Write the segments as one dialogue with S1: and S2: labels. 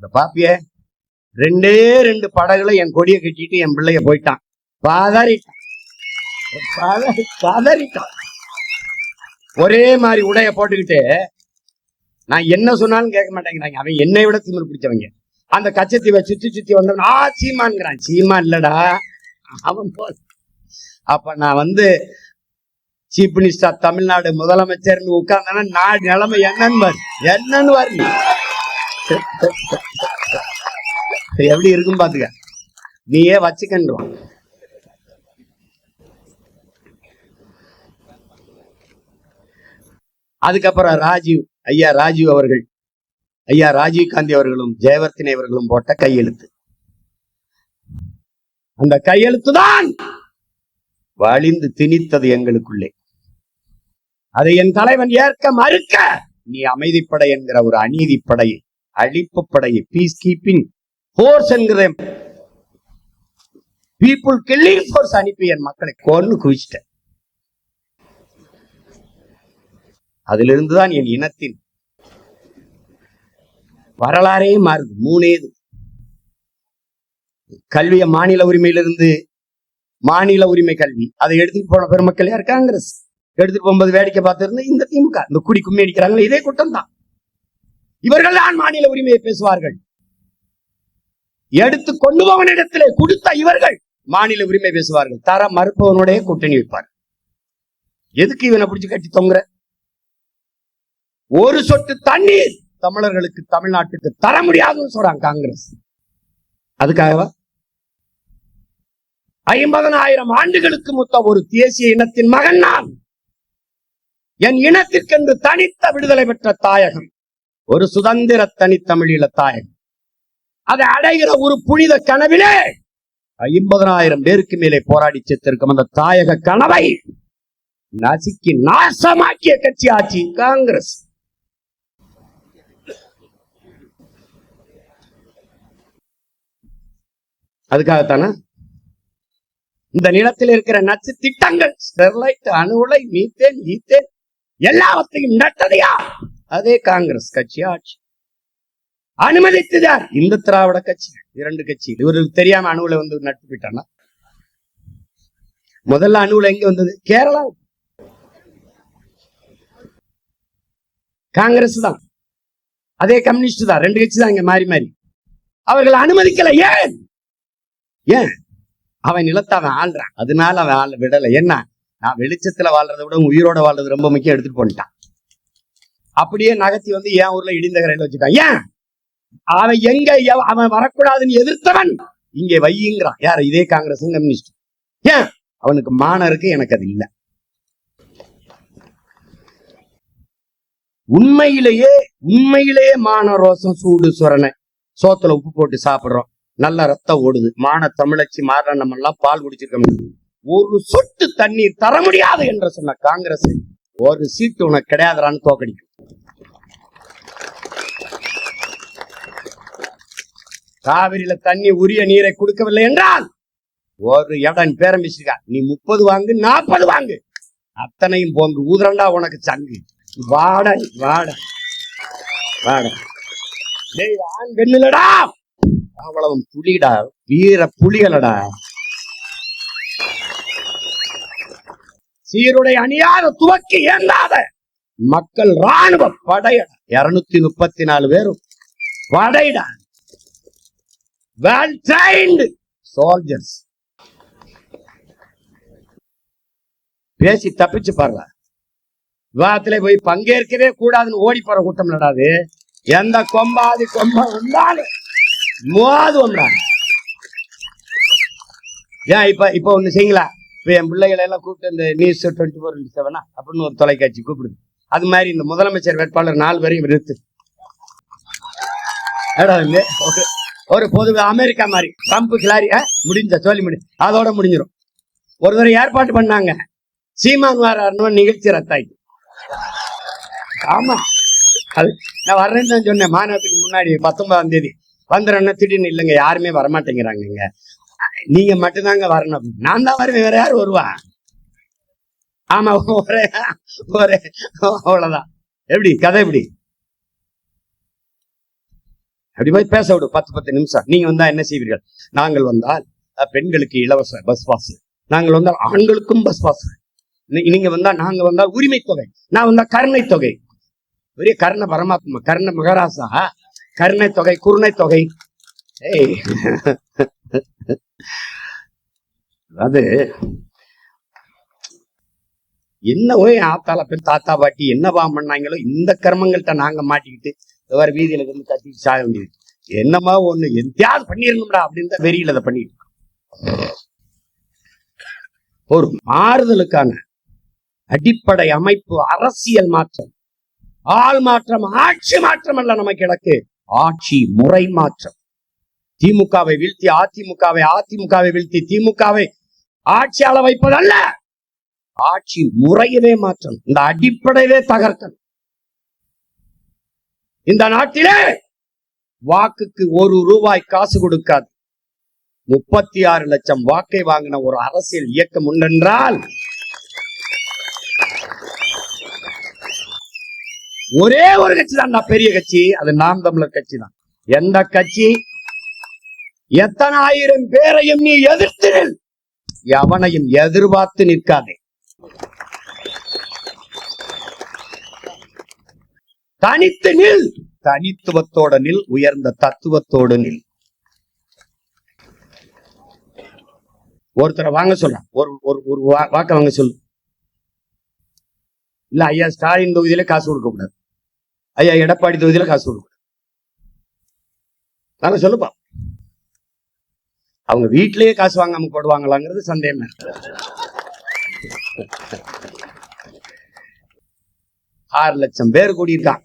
S1: இந்த பாப்பிய 2 படகுல என் கொடியை கட்டிட்டு என் பிள்ளைய போயிட்டான். பதறிட்டான். ஒரே மாதிரி உடைய போட்டுக்கிட்டு நான் என்ன சொன்னாலும் கேட்க மாட்டேங்கிறாங்க. அவன் என்னை விட திமிரு பிடிச்சவங்க. அந்த கச்சத்தீவை சுத்தி வந்தவன் சீமான்ங்கிறான். சீமா இல்லடா அவன் போல. அப்ப நான் சீஃப் மினிஸ்டர் தமிழ்நாடு முதலமைச்சர்னு உட்கார்ந்தானா நாடு நிலைமை என்னன்னு வரு எப்படி இருக்கும் பாத்துக்க. நீயே வச்சுக்கன்றான். அதுக்கப்புறம் ராஜீவ் அவர்கள், ராஜீவ் காந்தி அவர்களும் ஜெயவர்தனே அவர்களும் போட்ட கையெழுத்து. அந்த கையெழுத்து தான் வழிந்து திணித்தது எங்களுக்குள்ளே. அதை என் தலைவன் ஏற்க மறுக்க, நீ அமைதிப்படை என்கிற ஒரு அநீதி படையை, அழிப்பு படையை, பீஸ் கீப்பிங் போர்ஸ் என்கிற பீப்புள் கில்லிங் போர்ஸ் அனுப்பி என் மக்களை கொன்னு குவிச்சிட்டேன். அதிலிருந்துதான் என் இனத்தின் வரலாறே மாறுது. 3 கல்விய மாநில உரிமையிலிருந்து மாநில உரிமை கல்வி அதை எடுத்துட்டு போன பெருமக்கள் யார்? காங்கிரஸ். எடுத்துட்டு போகும்போது வேடிக்கை பார்த்திருந்த இந்த திமுக. இந்த கும்மி அடிக்கிறாங்களே இதே கூட்டம் தான். இவர்கள் தான் மாநில உரிமையை பேசுவார்கள். எடுத்து கொண்டு போவனிடத்திலே கொடுத்த இவர்கள் மாநில உரிமை பேசுவார்கள். தர மறுப்பவனுடைய கூட்டணி வைப்பார். எதுக்கு இவனை பிடிச்சு கட்டி தொங்குற? ஒரு சொட்டு தண்ணீர் தமிழர்களுக்கு தமிழ்நாட்டுக்கு தர முடியாதுன்னு சொல்றாங்க காங்கிரஸ். அதுக்காகவா 50,000 ஆண்டுகளுக்கு மொத்த ஒரு தேசிய இனத்தின் மகன் நான். என் இனத்திற்கென்று தனித்த விடுதலை பெற்ற தாயகம், ஒரு சுதந்திர தனித்தமிழீழ தாயகம். அதை அடைகிற ஒரு புனித கனவிலே 50,000 பேருக்கு மேலே போராடி செத்திருக்கும் அந்த தாயக கனவை நசுக்கி நாசமாக்கிய கட்சி ஆட்சி காங்கிரஸ். அதுக்காகத்தானே இந்த நிலத்தில் இருக்கிற நச்சு திட்டங்கள், ஸ்டெர்லைட், அணு உலை, மீத்தேன், ஈத்தேன் எல்லாவற்றையும் நட்டதையா அதே காங்கிரஸ் கட்சி ஆட்சி. அனுமதித்ததார் இந்த திராவிட கட்சி. 2 கட்சி. இவருக்கு தெரியாம அணுவுல நட்டு போயிட்டானா? முதல்ல அணுவுல எங்க வந்தது? கேரளா. காங்கிரஸ் தான், அதே கம்யூனிஸ்ட் தான். 2 கட்சி தான் இங்க மாறி மாறி. அவர்கள் அனுமதிக்கல. ஏன்? அவன் நிலத்தை அவன் ஆள்றான், அதனால அவன் ஆள விடல. என்ன, நான் வெளிச்சத்துல வாழ்றதை விட உயிரோட வாழ்றது ரொம்ப முக்கியம், எடுத்துட்டு போட்டான். அப்படியே நகர்த்தி என் ஊர்ல இடிந்த கரையில வச்சுட்டான். ஏன்? அவன் எங்க அவன் வரக்கூடாதுன்னு எதிர்த்தவன் இங்கே வையுங்கிறான். யார்? இதே காங்கிரஸ் கம்யூனிஸ்ட். ஏன்? அவனுக்கு மானம் இருக்கு, எனக்கு அது இல்லை. உண்மையிலேயே மான ரோசம், சூடு சொரணை, சோத்துல உப்பு போட்டு சாப்பிடுறோம், நல்ல ரத்தம் ஓடுது, மான தமிழச்சி மாற நம்ம எல்லாம் பால் குடிச்சிருக்கோம். ஒரு சொட்டு தண்ணீர் தர முடியாது என்று சொன்ன காங்கிரஸ் ஒரு சீட்டு உனக்கு கிடையாதுறான்னு தோக்கடிக்கும். காவிரியில தண்ணி உரிய நீரை கொடுக்கவில்லை என்றால் ஒரு இடம் பேரம்பிச்சிருக்கா, நீ 30 வாங்கு, 40 வாங்கு, அத்தனையும் போன்று ஊதுரண்டா உனக்கு சங்கு. வாட வாட வாட ஆண் பெண்ணுலடா, அவ்வளவு புலிடா, வீர புலிகளடா. சீருடை அணியாத, துவக்கி ஏந்தாத மக்கள் ராணுவ படையடா. 234 பேரும் படைடா, well trained soldiers. பேசி தப்பிச்சு பாருங்க. விவாதத்திலே போய் பங்கேற்கவே கூடாதுன்னு ஓடி போற கூட்டம் நடாது. எந்த கொம்பாதி வந்தாலும் மோது வந்தாங்க. ஏன் இப்ப ஒண்ணு செய்யுங்களா? இப்ப என் பிள்ளைகளை எல்லாம் கூப்பிட்டு இந்த நியூஸ் 24/7 அப்படின்னு ஒரு தொலைக்காட்சி கூப்பிடுது. அது மாதிரி இந்த முதலமைச்சர் வேட்பாளர் 4 பேரையும் நிறுத்து. ஒரு பொது அமெரிக்கா மாதிரி ட்ரம்ப் கிளாரி முடிஞ்ச சொல்லி அதோட முடிஞ்சிடும். ஒரு தடவை ஏற்பாடு பண்ணாங்க, சீமான் வாராருன்னு நிகழ்ச்சி ரத்தாயிட்டு. ஆமா, அது நான் வர்றேன்னு தான் சொன்னேன். மாநாட்டுக்கு முன்னாடி 19ஆம் தேதி வந்துடுறேன்னா திடீர்னு இல்லைங்க யாருமே வரமாட்டேங்கிறாங்க, நீங்க மட்டும்தாங்க வரணும். நான் தான் வருவேன், வேற யாரும் வருவா? ஆமா, ஒரே அவ்வளவுதான். எப்படி கதை? எப்படி அப்படி போய் பேச விடு 10 நிமிஷம். நீங்க வந்தா என்ன செய்வீர்கள்? நாங்கள் வந்தால் பெண்களுக்கு இலவச பஸ் பாஸ், நாங்கள் வந்தால் ஆண்களுக்கும் பஸ் பாஸ், நீங்க வந்தா நாங்க வந்தால் உரிமை தொகை, நான் வந்தா கருணை தொகை. பெரிய கர்ண பரமாத்மா, கர்ண மகாராசா, கருணை தொகை, குருணை தொகை. அது என்ன போய் ஆத்தால பேர் தாத்தா பாட்டி என்னவா பண்ணாங்களோ இந்த கர்மங்கள்ட்ட நாங்க மாட்டிக்கிட்டு வேற வீதியில இருந்து கத்தி சாக வேண்டியது. என்னமா ஒண்ணு எந்தியாவது பண்ணிடணும்டா அப்படின்னு தான் வெறியில அதை பண்ணிட்டு ஒரு மாறுதலுக்கான அடிப்படை அமைப்பு அரசியல் மாற்றம், ஆள் மாற்றம், ஆட்சி மாற்றம் அல்ல நமக்கு இலக்கு, ஆட்சி முறை மாற்றம். திமுகவை வீழ்த்தி அதிமுகவை, அதிமுகவை வீழ்த்தி திமுகவை ஆட்சியாள வைப்பதல்ல, ஆட்சி முறையவே மாற்றம், இந்த அடிப்படையே தகர்க்கணும். இந்த நாட்டிலே வாக்குக்கு ₹1 காசு கொடுக்காது 36 லட்சம் வாக்கை வாங்கின ஒரு அரசியல் இயக்கம் உண்டென்றால் ஒரே ஒரு கட்சி தான், பெரிய கட்சி, அது நாம் தமிழர் கட்சி தான். எந்த கட்சி எத்தனை ஆயிரம் பேரையும் நீ எதிர்த்து நில், எவனையும் எதிர்பார்த்து நிற்காதே. தனித்து நில், தனித்துவத்தோட நில், உயர்ந்த தத்துவத்தோடு நில். ஒருத்தரை வாங்க சொல்ல, ஒரு வாக்க வாங்க சொல்லு. இல்ல ஐயா ஸ்டாலின் தொகுதியில காசு கொடுக்க கூடாது, ஐயா எடப்பாடி தொகுதியில காசு கொடுக்க கூடாது, நாங்க சொல்லுப்பா. அவங்க வீட்டிலேயே காசு வாங்காம போடுவாங்களாங்கிறது சந்தேகம். 6 லட்சம் பேர் கூடியிருக்காங்க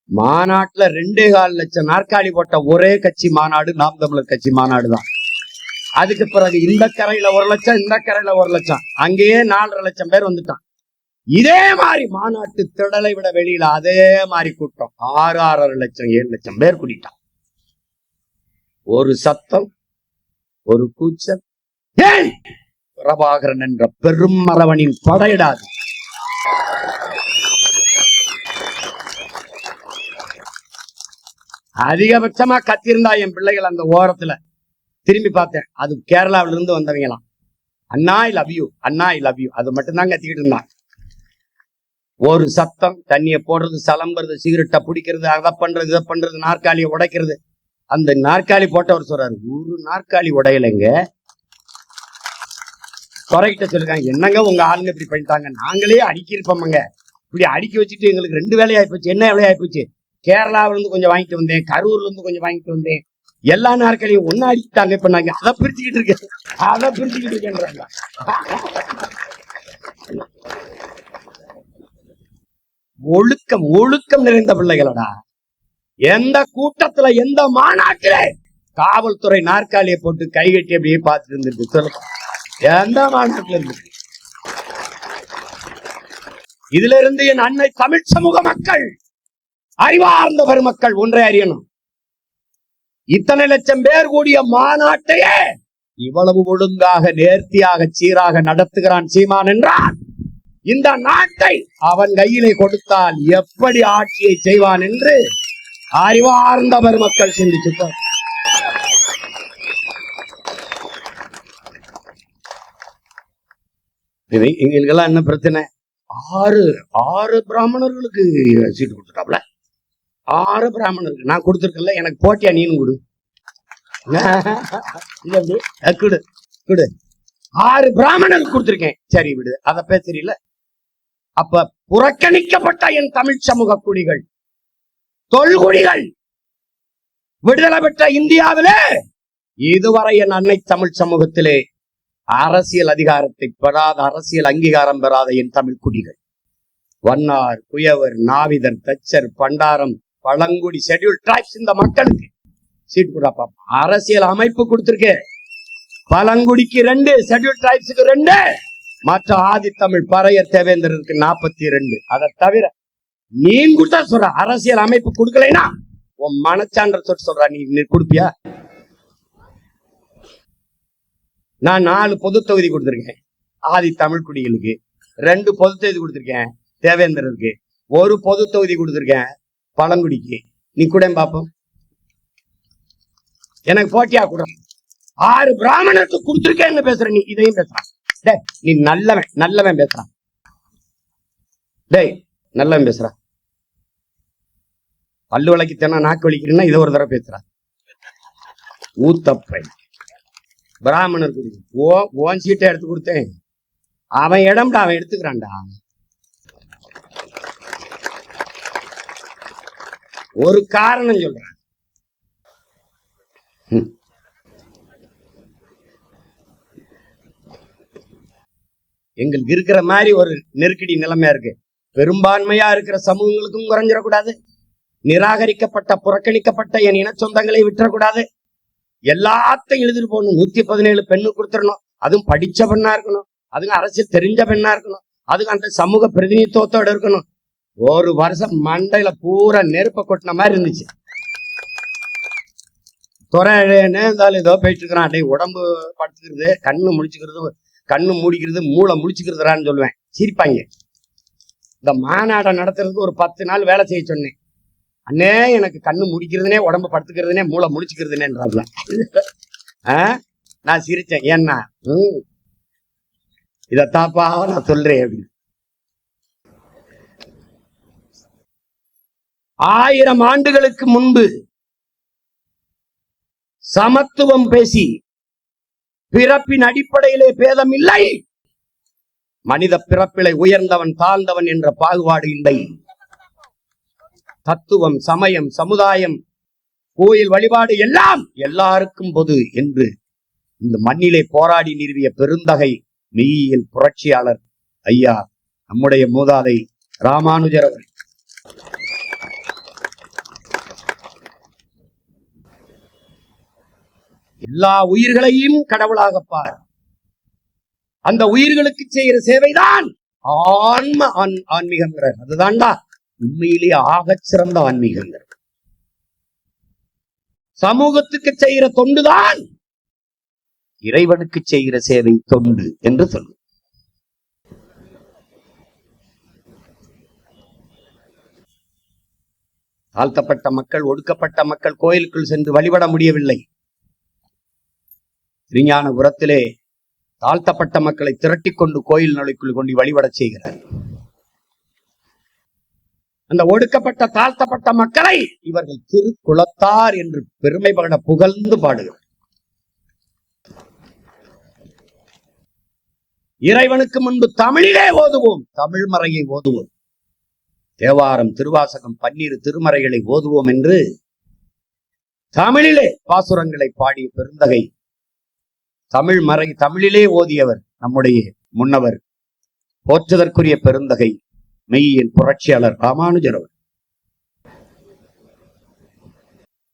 S1: மாநாட்டுல. 2.25 லட்சம் நாற்காலி போட்ட ஒரே கட்சி மாநாடு நாம் தமிழர் கட்சி மாநாடு தான். அதுக்கு பிறகு இந்த கரையில 1 லட்சம், இந்த கரையில 1 லட்சம், அங்கேயே 4.5 லட்சம் பேர் வந்துட்டான். இதே மாதிரி மாநாட்டு திடலை விட வெளியில அதே மாதிரி கூட்டம் 6.5 லட்சம் 7 லட்சம் பேர் கூட்டிட்டான். ஒரு சத்தம், ஒரு கூச்சல், ஏன் பிரபாகரன் என்ற பெரும் மரவனின் படையிடாது. அதிகபட்சமா கத்திருந்தா என் பிள்ளைகள் அந்த ஓரத்துல திரும்பி பார்த்தேன், அது கேரளாவில இருந்து வந்தவங்களாம். அண்ணா ஐ லவ் யூ, அண்ணா ஐ லவ் யூ, அது மட்டும்தான் கத்திக்கிட்டு இருந்தான். ஒரு சத்தம், தண்ணியை போடுறது, சலம்புறது, சிகரெட்டை பிடிக்கிறது, அதை பண்றது, இதை பண்றது, நாற்காலியை உடைக்கிறது. அந்த நாற்காலி போட்டவர் சொல்றாரு, ஒரு நாற்காலி உடையலைங்க. குறைகிட்ட சொல்லிருக்காங்க, என்னங்க உங்க ஆளுங்க இப்படி பண்ணிட்டாங்க, நாங்களே அடிக்கிருப்போம்ங்க, இப்படி அடுக்கி வச்சுட்டு எங்களுக்கு 2 வேலையாயி போச்சு. என்ன வேலையாயி போச்சு? கேரளாவில இருந்து கொஞ்சம் வாங்கிட்டு வந்தேன், கரூர்ல இருந்து கொஞ்சம் வாங்கிட்டு வந்தேன், எல்லா நாற்காலியும் ஒன்னா அடிக்கிட்டாங்க. இப்ப நாங்க அதை பிரிச்சுக்கிட்டு இருக்கேன், அதை பிரிச்சுக்கிட்டு இருக்கேன்றாங்க. ஒழுக்கம், ஒழுக்கம் நிறைந்த பிள்ளைகளடா. எந்த கூட்டத்துல, எந்த மாநாட்டில காவல்துறை நாற்காலியை போட்டு கை கட்டி அப்படியே பார்த்துட்டு இருந்திருக்கு சொல்லுங்க? எந்த மாநாட்டில இருந்து? இதுல இருந்து என் அன்னை தமிழ் சமூக மக்கள், அறிவார்ந்த பெருமக்கள் ஒன்றை அறியணும். இத்தனை லட்சம் பேர் கூடிய மாநாட்டையே இவ்வளவு ஒழுங்காக, நேர்த்தியாக, சீராக நடத்துகிறான் சீமான் என்றால், இந்த நாட்டை அவன் கையிலே கொடுத்தால் எப்படி ஆட்சியை செய்வான் என்று அறிவார்ந்த பெருமக்கள் சிந்திச்சுப்பார். எங்களுக்கெல்லாம் என்ன பிரச்சனை? 6 பிராமணர்களுக்கு சீட்டு கொடுத்துட்டாப்ல. 6 பிராமணருக்கு நான் கொடுத்துருக்கல, எனக்கு போட்டியா நீனு கொடு, கொடு கொடு. 6 பிராமணருக்கு கொடுத்துருக்கேன், சரி விடு, அத பேசுறீல. அப்ப புறக்கணிக்கப்பட்ட என் தமிழ் சமூக குடிகள், தொல்குடிகள், விடுதலை பெற்ற இந்தியாவிலே இதுவரை என் அன்னை தமிழ் சமூகத்திலே அரசியல் அதிகாரத்தை பெறாத, அரசியல் அங்கீகாரம் பெறாத என் தமிழ் குடிகள், வண்ணார், குயவர், நாவிதர், தச்சர், பண்டாரம், பழங்குடி, ஷெட்யூல் டிரைப்ஸ், இந்த மக்களுக்கு சீட் கொடுப்பா. அரசியல் அமைப்பு கொடுத்திருக்கேன். பழங்குடிக்கு 2, ஷெட்யூல் டிரைப்ஸுக்கு 2, மற்ற ஆதி தமிழ் பறையர் தேவேந்திரருக்கு 42. அதை தவிர நீ கொடுத்தா சொல்ற, அரசியல் அமைப்பு கொடுக்கலைன்னா உன் மனச்சான்ற சொல்ற, நீ கொடுப்பியா? நான் 4 பொது தொகுதி கொடுத்திருக்கேன் ஆதி தமிழ் குடிகளுக்கு, 2 பொது தொகுதி கொடுத்திருக்கேன் தேவேந்திரருக்கு, 1 பொது தொகுதி கொடுத்திருக்கேன் பழங்குடிக்கு. நீ கூட பாப்போம், எனக்கு போட்டியா கூட 6 பிராமணருக்கு கொடுத்துருக்கேன்னு பேசுற நீ, இதையும் பேசுறான். டேய் நீ நல்லவன் பேசுறான். டேய் நல்லவன் பேசுற. பல்லு வளைக்குத்தேனா நாக்கு வலிக்கிறேன்னா இதை ஒரு தடவை பேசுறான். ஊத்தப்பை பிராமணர் ஓன் சீட்டை எடுத்து கொடுத்தேன். அவன் இடம்டா, அவன் எடுத்துக்கிறான்டா. ஒரு காரணம் சொல்றான். எங்களுக்கு இருக்கிற மாதிரி ஒரு நெருக்கடி நிலைமையா இருக்கு. பெரும்பான்மையா இருக்கிற சமூகங்களுக்கும் குறைஞ்சிடக்கூடாது. நிராகரிக்கப்பட்ட புறக்கணிக்கப்பட்ட என் இன சொந்தங்களை விட்டுறக்கூடாது. எல்லாத்தையும் எழுதிட்டு போகணும். 117 பெண்ணு கொடுத்துடணும். அதுவும் படிச்ச பெண்ணா இருக்கணும். அதுவும் அரசியல் தெரிஞ்ச பெண்ணா இருக்கணும். அதுவும் அந்த சமூக பிரதிநிதித்துவத்தோட இருக்கணும். ஒரு வருஷம் மண்டையில பூரா நெருப்ப கொட்டின மாதிரி இருந்துச்சு. துறைன்னு இருந்தாலும் ஏதோ போயிட்டு இருக்கிறான். டே உடம்பு படுத்துக்கிறது, கண்ணு மூடிக்கிறது, மூளை முழிச்சுக்கிறதுறான்னு சொல்லுவேன். சிரிப்பாங்க. இந்த மாநாடை நடத்துறதுக்கு ஒரு 10 நாள் வேலை செய்ய சொன்னேன். அண்ணே எனக்கு கண்ணு முடிக்கிறதுனே, உடம்பு படுத்துக்கிறதுனே, மூளை முழிச்சுக்கிறதுனேன்றாப்ல. நான் சிரிச்சேன். ஏன்னா இதத்தாப்பா நான் சொல்றேன் அப்படின்னு. 1000 ஆண்டுகளுக்கு முன்பு சமத்துவம் பேசி பிறப்பின் அடிப்படையிலே பேதம் இல்லை, மனித பிறப்பிலை உயர்ந்தவன் தாழ்ந்தவன் என்ற பாகுபாடு இல்லை, தத்துவம் சமயம் சமுதாயம் கோயில் வழிபாடு எல்லாம் எல்லாருக்கும் பொது என்று இந்த மண்ணிலே போராடி நிறுவிய பெருந்தகை மெய்யியல் புரட்சியாளர் ஐயா நம்முடைய மூதாதை ராமானுஜர் அவர்கள். எல்லா உயிர்களையும் கடவுளாக பார். அந்த உயிர்களுக்கு செய்கிற சேவைதான் ஆன்மீகங்கிற. அதுதான்டா உண்மையிலேயே ஆகச் சிறந்த ஆன்மீகங்கிற. சமூகத்துக்கு செய்கிற தொண்டுதான் இறைவனுக்கு செய்கிற சேவை தொண்டு என்று சொல்லு. தாழ்த்தப்பட்ட மக்கள், ஒடுக்கப்பட்ட மக்கள் கோயிலுக்குள் சென்று வழிபட முடியவில்லை. திருஞானபுரத்திலே தாழ்த்தப்பட்ட மக்களை திரட்டி கொண்டு கோயில் நுழைக்குள் கொண்டு வழிபட செய்கிறார். அந்த ஒடுக்கப்பட்ட தாழ்த்தப்பட்ட மக்களை இவர்கள் திருக்குலத்தார் என்று பெருமை பகட புகழ்ந்து பாடுகிறார். இறைவனுக்கு முன்பு தமிழிலே ஓதுவோம், தமிழ் மறையை ஓதுவோம், தேவாரம் திருவாசகம் 12 திருமறைகளை ஓதுவோம் என்று தமிழிலே பாசுரங்களை பாடிய பெருந்தகை, தமிழ் மறை தமிழிலே ஓதியவர் நம்முடைய முன்னவர், போற்றுதற்குரிய பெருந்தகை மெய்யியல் புரட்சியாளர் ராமானுஜர் அவர்.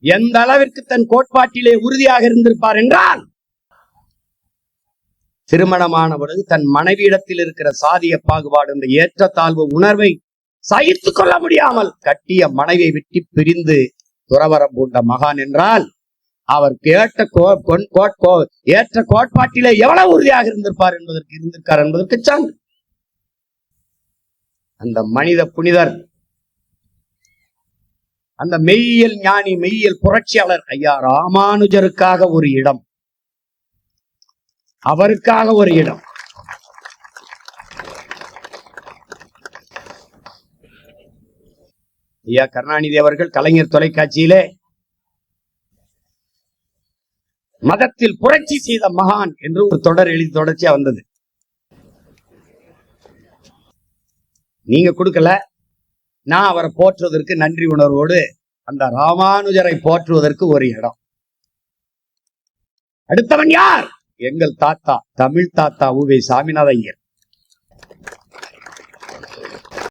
S1: எந்த அளவிற்கு தன் கோட்பாட்டிலே உறுதியாக இருந்திருப்பார் என்றால், திருமணமான பொழுது தன் மனைவியிடத்தில் இருக்கிற சாதிய பாகுபாடு, இந்த ஏற்றத்தாழ்வு உணர்வை சகித்துக் கொள்ள முடியாமல் கட்டிய மனைவியை விட்டு பிரிந்து துறவரம் பூண்ட மகான் என்றால், அவர் ஏற்ற கோட்பாட்டிலே எவ்வளவு உறுதியாக இருந்திருப்பார் என்பதற்கு சான்று. அந்த மனித புனிதர், அந்த மெய்யியல் ஞானி, மெய்யியல் புரட்சியாளர் ஐயா ராமானுஜருக்காக ஒரு இடம், அவருக்காக ஒரு இடம். ஐயா கருணாநிதி அவர்கள் கலைஞர் தொலைக்காட்சியிலே மதத்தில் புரட்சி செய்த மகான் என்று ஒரு தொடர் எழுதி தொடர்ச்சியா வந்தது. நீங்க கொடுக்கல, நான் அவரை போற்றுவதற்கு நன்றி உணர்வோடு அந்த ராமானுஜரை போற்றுவதற்கு ஒரு இடம். அடுத்தவன் யார்? எங்கள் தாத்தா, தமிழ் தாத்தா உவே சாமிநாத ஐயர்.